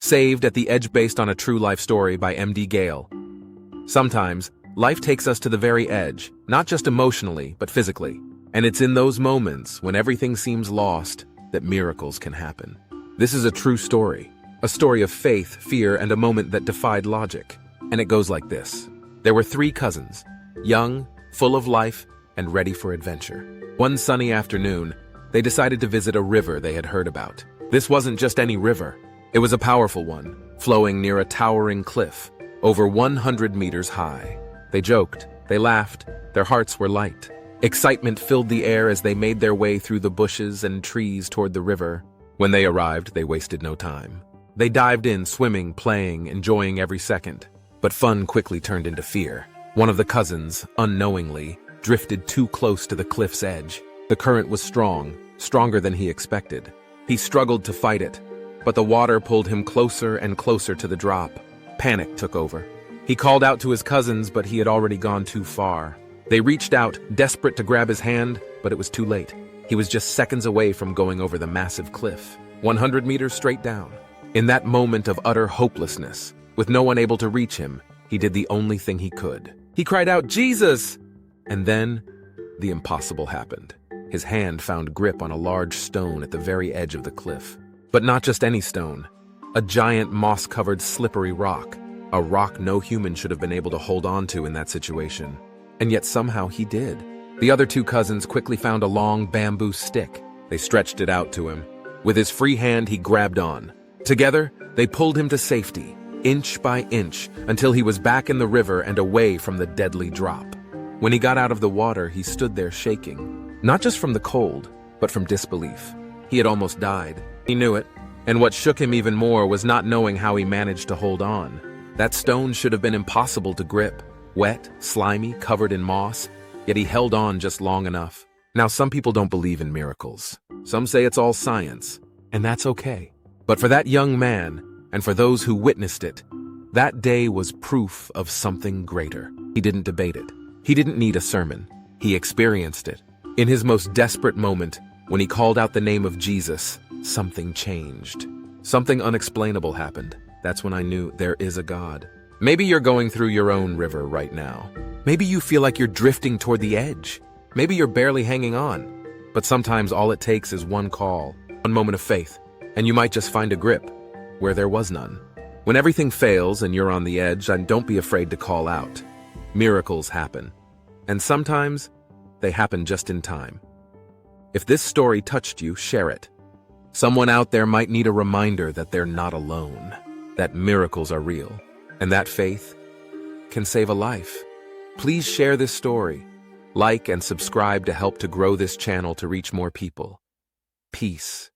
Saved at the Edge, based on a true life story by MD Gayle. Sometimes, life takes us to the very edge, not just emotionally, but physically. And it's in those moments, when everything seems lost, that miracles can happen. This is a true story. A story of faith, fear, and a moment that defied logic. And it goes like this. There were 3 cousins, young, full of life, and ready for adventure. One sunny afternoon, they decided to visit a river they had heard about. This wasn't just any river. It was a powerful one, flowing near a towering cliff, over 100 meters high. They joked, they laughed, their hearts were light. Excitement filled the air as they made their way through the bushes and trees toward the river. When they arrived, they wasted no time. They dived in, swimming, playing, enjoying every second. But fun quickly turned into fear. One of the cousins, unknowingly, drifted too close to the cliff's edge. The current was strong, stronger than he expected. He struggled to fight it, but the water pulled him closer and closer to the drop. Panic took over. He called out to his cousins, but he had already gone too far. They reached out, desperate to grab his hand, but it was too late. He was just seconds away from going over the massive cliff, 100 meters straight down. In that moment of utter hopelessness, with no one able to reach him, he did the only thing he could. He cried out, "Jesus!" And then, the impossible happened. His hand found grip on a large stone at the very edge of the cliff. But not just any stone. A giant moss-covered slippery rock. A rock no human should have been able to hold on to in that situation. And yet somehow he did. The other 2 cousins quickly found a long bamboo stick. They stretched it out to him. With his free hand, he grabbed on. Together, they pulled him to safety, inch by inch, until he was back in the river and away from the deadly drop. When he got out of the water, he stood there shaking. Not just from the cold, but from disbelief. He had almost died. He knew it. And what shook him even more was not knowing how he managed to hold on. That stone should have been impossible to grip. Wet, slimy, covered in moss, yet he held on just long enough. Now, some people don't believe in miracles. Some say it's all science, and that's okay. But for that young man, and for those who witnessed it, that day was proof of something greater. He didn't debate it. He didn't need a sermon. He experienced it. In his most desperate moment, when he called out the name of Jesus, something changed. Something unexplainable happened. That's when I knew there is a God. Maybe you're going through your own river right now. Maybe you feel like you're drifting toward the edge. Maybe you're barely hanging on. But sometimes all it takes is one call, one moment of faith, and you might just find a grip where there was none. When everything fails and you're on the edge, and don't be afraid to call out. Miracles happen. And sometimes they happen just in time. If this story touched you, share it. Someone out there might need a reminder that they're not alone, that miracles are real, and that faith can save a life. Please share this story. Like and subscribe to help to grow this channel to reach more people. Peace.